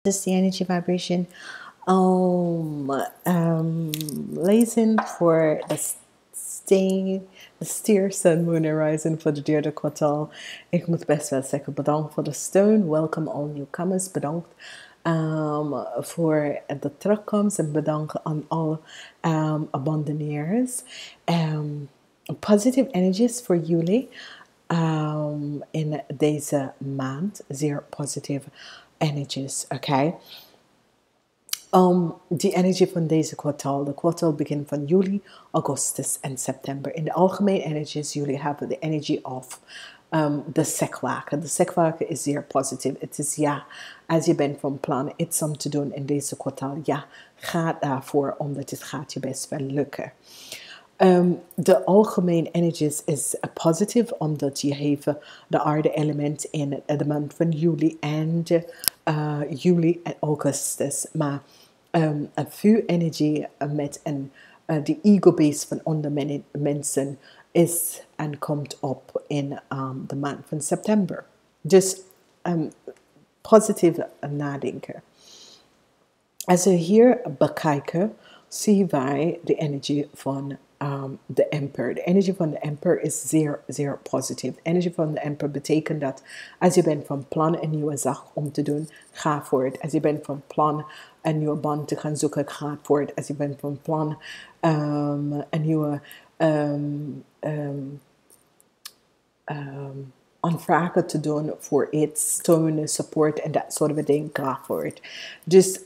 is the energy vibration lezing voor de Stier, Sun, Moon en Rising voor de derde kwartaal. Ik moet best wel zeggen bedankt voor de steun. Welcome all newcomers. Bedankt voor de terugkomst en bedankt aan alle abonneerders. Positive energies voor jullie in deze maand. Zeer positive energies, oké? Die energie van deze kwartaal. De kwartaal begint van juli, augustus en september. In de algemene energies, jullie hebben de energy of de sekwaken. De sekwaken is zeer positief. Het is ja, als je bent van plan iets om te doen in deze kwartaal, ja, ga daarvoor, omdat het gaat je best wel lukken. De algemene energies is positief, omdat je heeft de aarde element in de maand van juli en juli en augustus. Maar een vuurenergie met de ego-base van onder mensen is en komt op in de maand van september. Dus positief nadenken. Als we hier bekijken, zien wij de energie van de emperor. De energie van de emperor is zeer, zeer positief. De energie van de emperor betekent dat als je bent van plan een nieuwe zaak om te doen, ga voor het. Als je bent van plan een nieuwe band te gaan zoeken, ga voor het. Als je bent van plan een nieuwe aanvragen te doen voor iets, steunen, support en dat soort dingen, ga voor het. Dus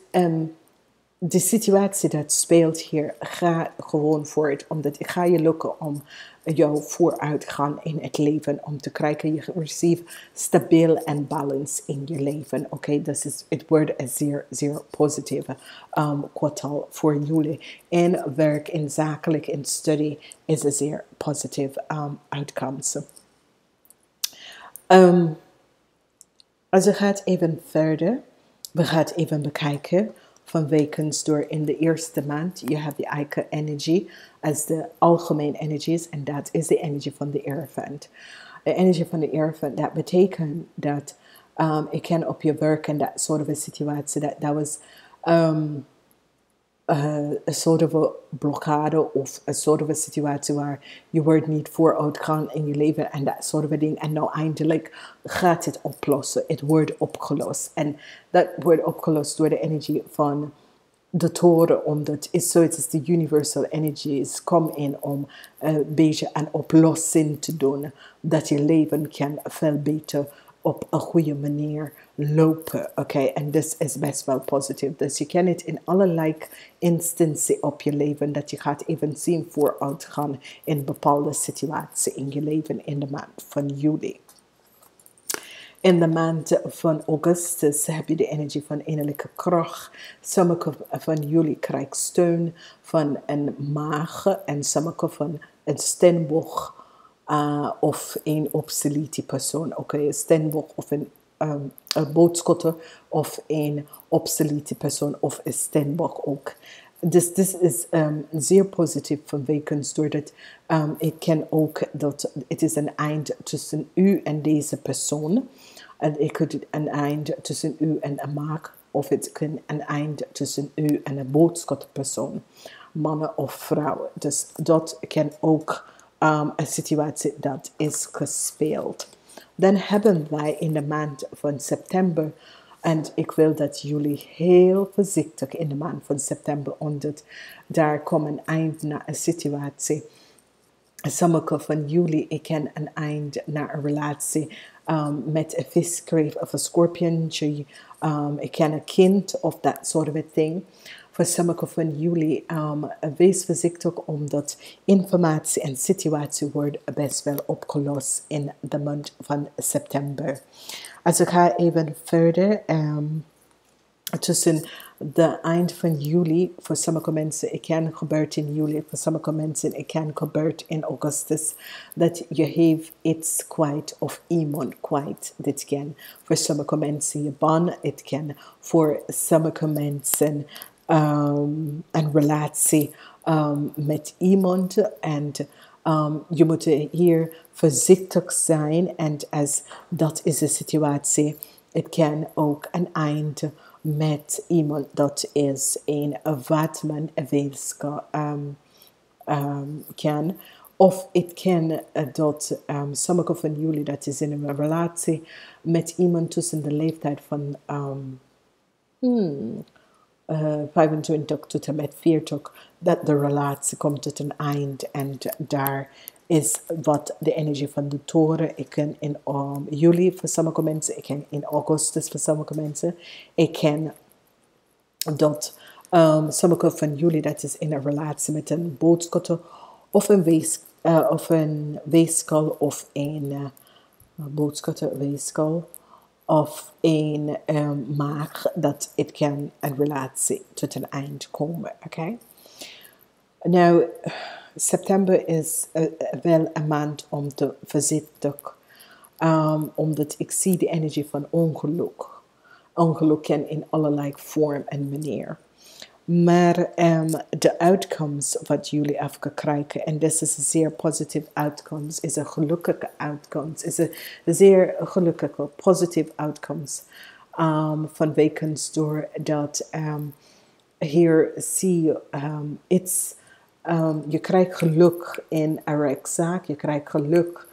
de situatie dat speelt hier, ga gewoon voort, omdat het gaat je lukken om jouw vooruitgang in het leven, om te krijgen, je receive stabiel en balance in je leven. Oké, dus het wordt een zeer, zeer positieve kwartaal voor jullie. In werk, in zakelijk, in studie is een zeer positieve uitkomst. Als we gaan even verder, we gaan even bekijken van wekens door in de eerste maand. Je hebt de eigen energie als de algemene energies en dat is de energie van de erfant. De energie van de erfant, dat betekent dat ik kan op je werk en dat soort van situatie, dat was een soort van blokkade of een soort van situatie waar je wordt niet vooruit gaan in je leven en dat soort van ding. En nou eindelijk gaat het oplossen. Het wordt opgelost. En dat wordt opgelost door de energie van de toren, omdat het zoiets is de universal energies komen in om een beetje een oplossing te doen, dat je leven kan veel beter op een goede manier lopen, oké? En dus is best wel positief. Dus je kan het in allerlei instanties op je leven, dat je gaat even zien vooruit gaan in bepaalde situaties in je leven in de maand van juli. In de maand van augustus heb je de energie van innerlijke kracht. Sommige van jullie krijgen steun van een maag en sommige van een steenbok of een obsolete persoon. Oké, een steenbok of een boodschutter of een obsolete persoon of een steenbok ook. Dus dit is zeer positief van wekens, doordat ik ken ook dat het is een eind tussen u en deze persoon. En ik kunt een eind tussen u en een maag, of het kan een eind tussen u en een boodschappersoon, mannen of vrouwen. Dus dat kan ook een situatie dat is gespeeld. Dan hebben wij in de maand van september, en ik wil dat jullie heel voorzichtig in de maand van september, omdat daar komt een eind naar een situatie. Sommige van jullie, ik ken een eind naar een relatie met een viskreef of een scorpiontje. Ik ken een kind of dat soort of thing. Voor sommige van jullie, wees voorzichtig omdat informatie en situatie wordt best wel opgelost in de maand van september. Als ik ga even verder, tussen de eind van juli, voor sommige mensen, het kan gebeurt in juli, voor sommige mensen, het kan gebeurt in augustus, dat je heeft iets kwijt of iemand kwijt. Dit kan voor sommige mensen je baan, het kan voor sommige mensen een relatie met iemand en je moet hier voorzichtig zijn en als dat is de situatie, het kan ook een eind met iemand dat is een wat men kan. Of het kan dat sommige van jullie dat is in een relatie met iemand tussen de leeftijd van 25 tot en met 40, dat de relatie komt tot een eind en daar is wat de energie van de toren. Ik ken in juli voor sommige mensen, ik ken in augustus voor sommige mensen. Ik ken dat sommige van jullie dat is in een relatie met een boodschatter of een weeskal of een boodschatter, weeskal of een maag, dat het kan een relatie tot een eind komen. Oké? Nou, september is wel een maand om te voorzichtig, omdat ik zie de energie van ongeluk. Ongeluk kan in allerlei vorm en manier. Maar de outcomes wat jullie af krijgen, en dit is een zeer positieve outcomes, is een gelukkige outcomes, is een zeer gelukkige, positieve outcomes. Vanwege doordat hier zie je iets, je krijgt geluk in een rechtszaak, je krijgt geluk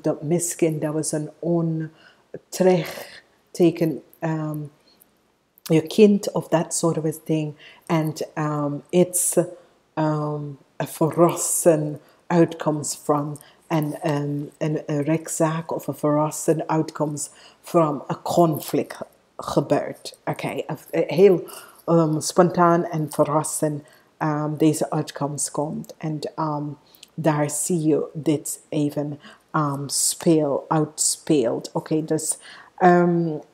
dat misschien dat was een onterecht teken, je kind of dat soort of thing, and it's a verrassing outcomes from een rechtszaak of een verrassing outcomes from a conflict gebeurt. Oké, heel spontaan en verrassend deze outcomes komt. En daar zie je dit even uitspeelt. Oké, dus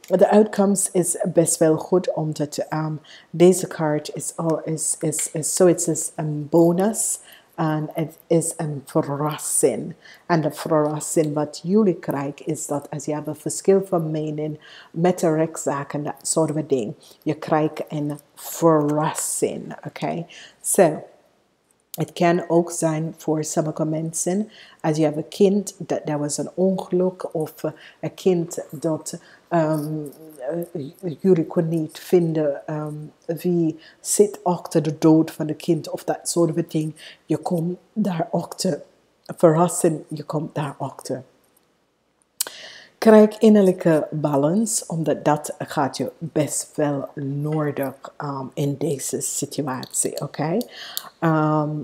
de outcomes is best wel goed, omdat deze kaart is zoiets als een bonus. En het is een verrassing. En de verrassing wat jullie krijgen is dat als je hebt een verschil van mening met de rechtszaak en dat soort van ding, je krijgt een verrassing. Oké, so het kan ook zijn voor sommige mensen, als je hebt een kind dat was een ongeluk, of een kind dat jullie kunnen niet vinden wie zit achter de dood van het kind of dat soort van ding. Je komt daarachter. Verrassing, je komt daarachter. Krijg innerlijke balans, omdat dat gaat je best wel nodig in deze situatie, oké?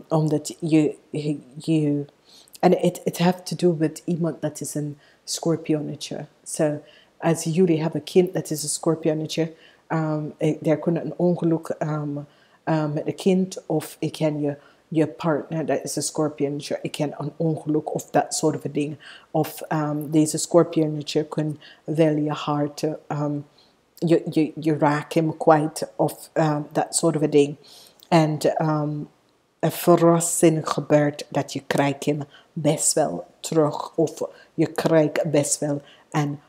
Omdat je en het heeft te doen met iemand dat is een scorpionnetje. So, als jullie hebben een kind dat is een scorpionnetje, er kunnen een ongeluk met een kind, of ik ken je partner, dat is een scorpionnetje, ik ken een ongeluk of dat soort van dingen. Of deze scorpionnetje kan wel je hart, je raakt hem kwijt, of dat soort van ding. En een verrassing gebeurt dat je krijgt hem best wel terug, of je krijgt best wel een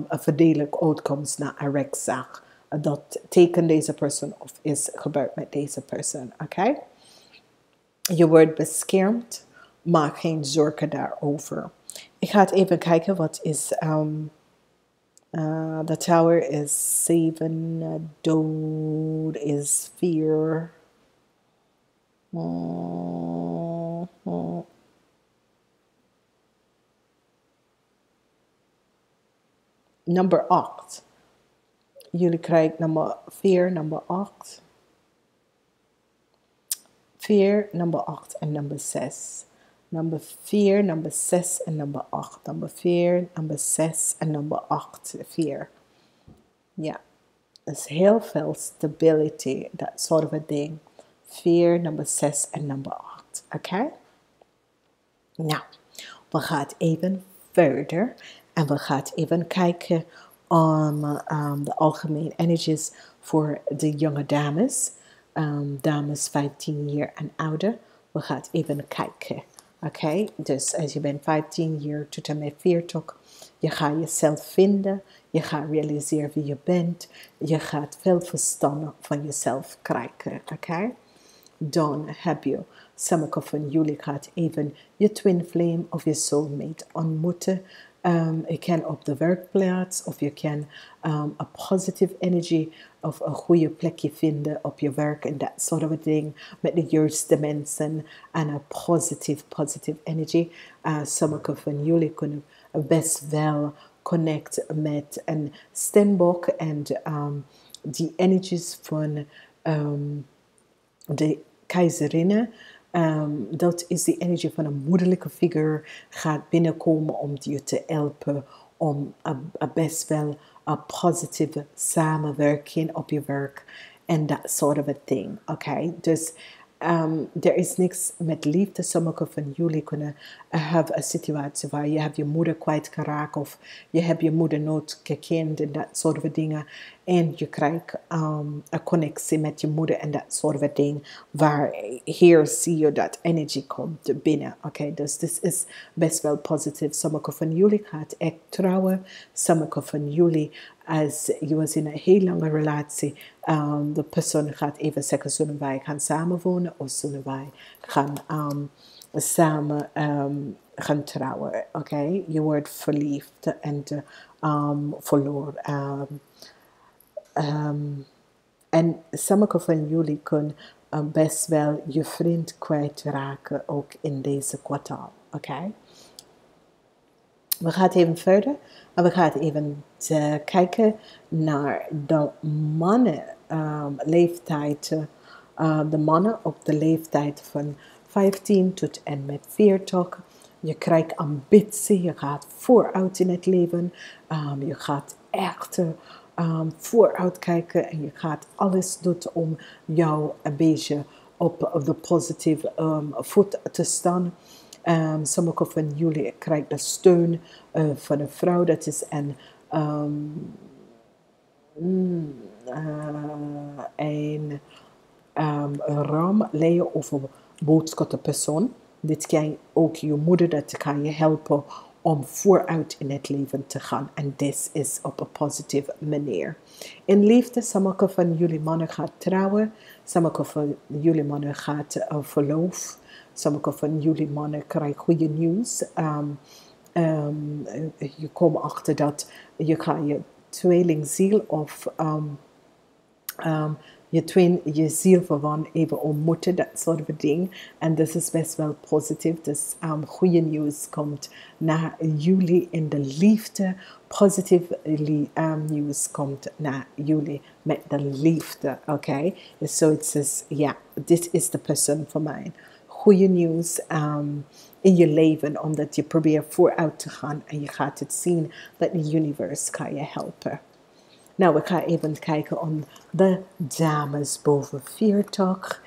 verdelijke uitkomst naar een rechtszaak. Dat tekent deze persoon of is gebeurd met deze persoon, oké? Je wordt beschermd, maak geen zorgen daarover. Ik ga het even kijken, wat is de tower is 7, dood is 4. Nummer 8. Jullie krijgen nummer 4, nummer 8. 4, nummer 8 en nummer 6. Nummer 4, nummer 6 en nummer 8. Nummer 4, nummer 6 en nummer 8. 4. Ja, is heel veel stability, dat soort van ding. 4, nummer 6 en nummer 8. Oké? Nou, we gaan even verder. En we gaan even kijken de algemene energies voor de jonge dames. Dames 15 jaar en ouder. We gaan even kijken. Oké? Dus als je bent 15 jaar tot en met 40, je gaat jezelf vinden. Je gaat realiseren wie je bent. Je gaat veel verstand van jezelf krijgen. Oké? Dan heb je, sommige van jullie gaat even je twin flame of je soulmate ontmoeten. Je kan op de werkplaats of je kan een positive energy of een goede plekje vinden op je werk en dat soort of ding met de juiste mensen en een positive energy. Sommige van jullie kunnen best wel connecten met een steenbok en die energies van de keizerinnen. Dat is de energie van een moederlijke figuur gaat binnenkomen om je te helpen om best wel een positieve samenwerking op je werk en dat soort of thing. Oké, dus er is niks met liefde. Sommige van jullie kunnen hebben een situatie waar je hebt je moeder kwijtgeraakt of je hebt je moeder nooit gekend en dat soort van dingen. En je krijgt een connectie met je moeder en dat soort van dingen. Waar hier zie je dat energie komt binnen. Oké, dus dit is best wel positief. Sommige van jullie gaat echt trouwen. Sommige van jullie, als je was in een heel lange relatie, de persoon gaat even zeggen, zullen wij gaan samenwonen of zullen wij gaan samen gaan trouwen. Oké, je wordt verliefd en verloren. En sommige van jullie kunnen best wel je vriend kwijtraken, ook in deze kwartaal. Oké? We gaan even verder. En we gaan even kijken naar de mannen leeftijd. De mannen op de leeftijd van 15 tot en met 40. Je krijgt ambitie, je gaat vooruit in het leven. Je gaat echt vooruit kijken en je gaat alles doen om jou een beetje op de positieve voet te staan. Sommige van jullie krijgen de steun van een vrouw. Dat is een ram leien of een boodschapte persoon. Dit kan ook je moeder, dat kan je helpen om vooruit in het leven te gaan. En dit is op een positieve manier. In liefde, sommige van jullie mannen gaat trouwen. Sommige van jullie mannen gaat verloof. Sommige van jullie mannen krijgen goede nieuws. Je komt achter dat je gaat je tweelingziel of je zielverwant even ontmoeten, dat soort van ding. En dat is best wel positief. Dus goede nieuws komt naar jullie in de liefde. Positief nieuws komt naar jullie met de liefde. Oké? Dus zoiets is, ja, dit is de persoon voor mij. Goede nieuws in je leven, omdat je probeert vooruit te gaan en je gaat het zien dat de universe kan je helpen. Nou, we gaan even kijken om de dames boven 40.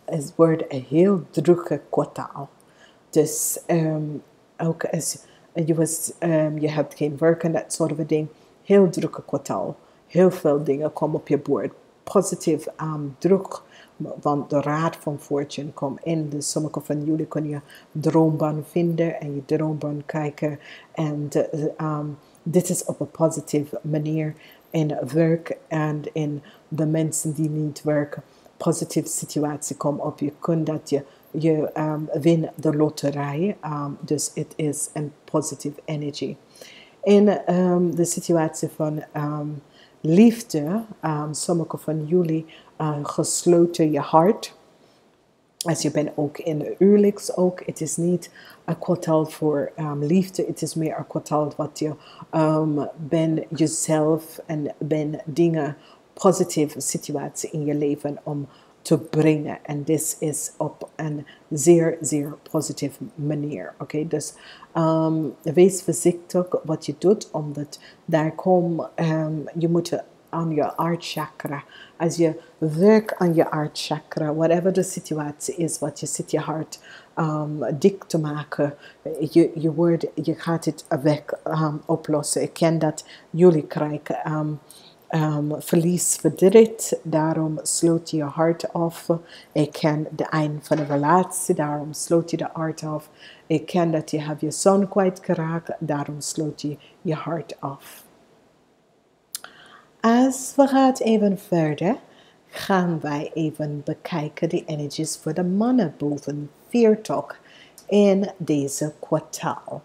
Het wordt een heel drukke kwartaal. Dus ook als je hebt geen werk en dat soort van ding. Heel drukke kwartaal. Heel veel dingen komen op je bord. Positief druk. Want de raad van fortune komt in. Dus sommige van jullie kunnen je droombaan vinden en je droombaan kijken. En dit is op een positieve manier in werk en in de mensen die niet werken. Positieve situatie komt op. Je kunt dat je wint de loterij. Dus het is een positieve energy. In de situatie van liefde, sommige van jullie gesloten je hart. Als je bent ook in de huwelijks ook. Het is niet een kwartaal voor liefde. Het is meer een kwartaal wat je bent jezelf en ben dingen, positieve situatie in je leven om te brengen. En dit is op een zeer, zeer positieve manier. Oké, dus wees voorzichtig wat je doet, omdat daar komt, je moet aan je hartchakra. Als je werkt aan je hartchakra, whatever de situatie is, wat je zit je hart dik te maken, je gaat het weg oplossen. Ik ken dat jullie krijgen verlies, verdriet, daarom sloot je hart af. Ik ken de eind van de relatie, daarom sloot je de hart af. Ik ken dat je hebt je zoon kwijtgeraakt, daarom sloot je je hart af. Als we gaan even verder, gaan wij even bekijken de energies voor de mannen boven 40 in deze kwartaal.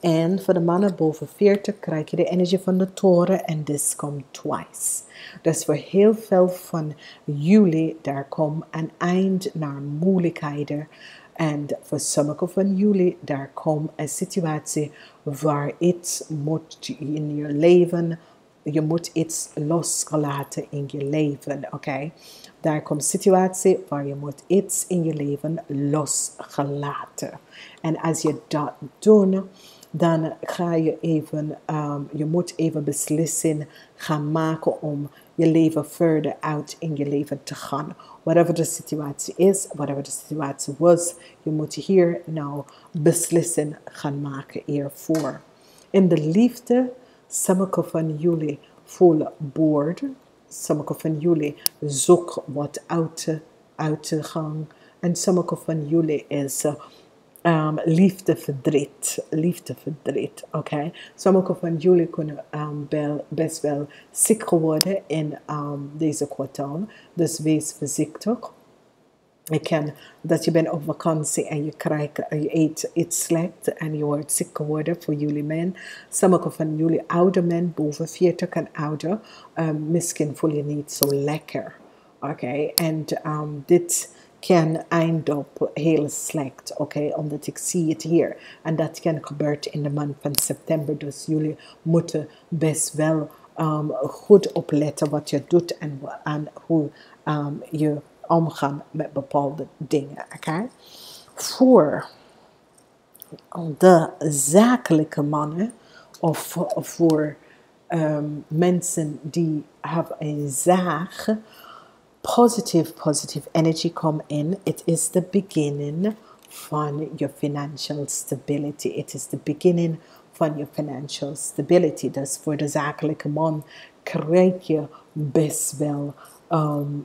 En voor de mannen boven 40 krijg je de energie van de toren en this komt twice. Dus voor heel veel van jullie, daar komt een eind naar moeilijkheden. En voor sommigen van jullie, daar komt een situatie waar iets moet in je leven. Je moet iets loslaten in je leven, oké? Daar komt een situatie waar je moet iets in je leven losgelaten. En als je dat doet, dan ga je even, je moet even beslissing gaan maken om je leven verder uit in je leven te gaan. Whatever de situatie is, whatever de situatie was, je moet hier nou beslissing gaan maken hiervoor. In de liefde, sommigen van jullie voelen boord. Sommigen van jullie zoeken wat uit te gaan. En sommigen van jullie is liefdeverdriet, oké. Sommigen van jullie kunnen best wel ziek worden in deze kwartaal. Dus wees voorzichtig. Ik ken dat je bent op vakantie en je eet iets slecht en je wordt ziek geworden voor jullie men. Sommige van jullie oude men, boven 40 en ouder, misschien voel je niet zo lekker. Oké, en dit kan eindigen heel slecht, oké, omdat ik zie het hier. En dat kan gebeuren in de maand van september, dus jullie moeten best wel goed opletten wat je doet en hoe je omgaan met bepaalde dingen, oké? Voor de zakelijke mannen of voor mensen die hebben een zaak, positive energy come in. It is the beginning van je financial stability. It is the beginning van je financial stability. Dus voor de zakelijke man krijg je best wel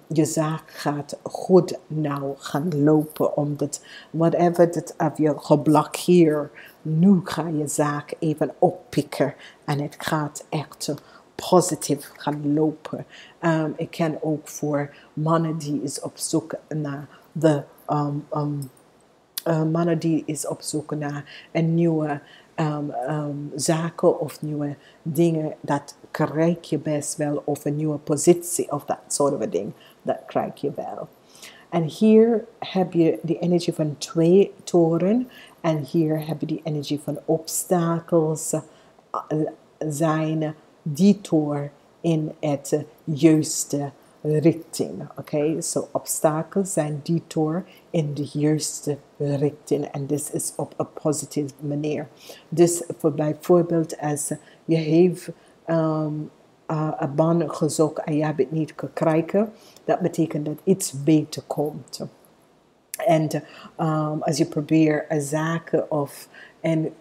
je zaak gaat goed nou gaan lopen, omdat whatever dat heb je geblokkeerd, nu ga je zaak even oppikken en het gaat echt positief gaan lopen. Ik ken ook voor mannen die is op zoek naar de mannen die is op zoek naar een nieuwe zaken of nieuwe dingen, dat krijg je best wel, of een nieuwe positie of dat soort of ding, dat krijg je wel. En hier heb je de energie van 2 toren en hier heb je de energie van obstakels zijn die toren in het juiste richting. Oké, zo obstakels zijn die toren in de juiste richting. En dit is op een positieve manier. Dus voor bijvoorbeeld als je heeft een baan gezocht en je hebt het niet gekregen, dat betekent dat iets beter komt. En als je probeert een zaak of een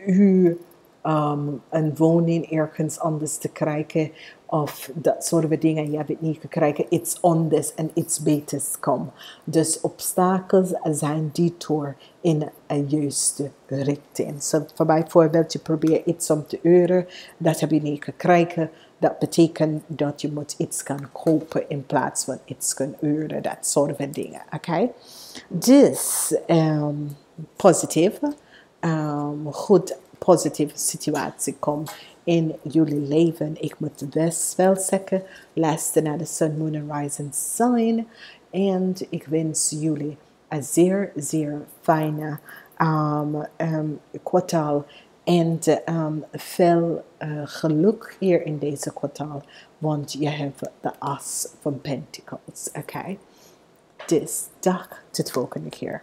een woning ergens anders te krijgen of dat soort van dingen, je hebt het niet gekregen, iets anders en iets beters komt. Dus obstakels zijn die toer in een juiste richting. So, voor bijvoorbeeld, je probeert iets om te euren, dat heb je niet gekregen. Dat betekent dat je moet iets gaan kopen in plaats van iets gaan euren, dat soort van dingen. Oké? Dus, positief, goed positieve situatie komt in jullie leven. Ik moet best wel zeggen, luister naar de Sun, Moon en Rising Sign. En ik wens jullie een zeer, zeer fijne kwartaal. En veel geluk hier in deze kwartaal, want je hebt de As van Pentacles. Oké? Dus dag, tot volgende keer.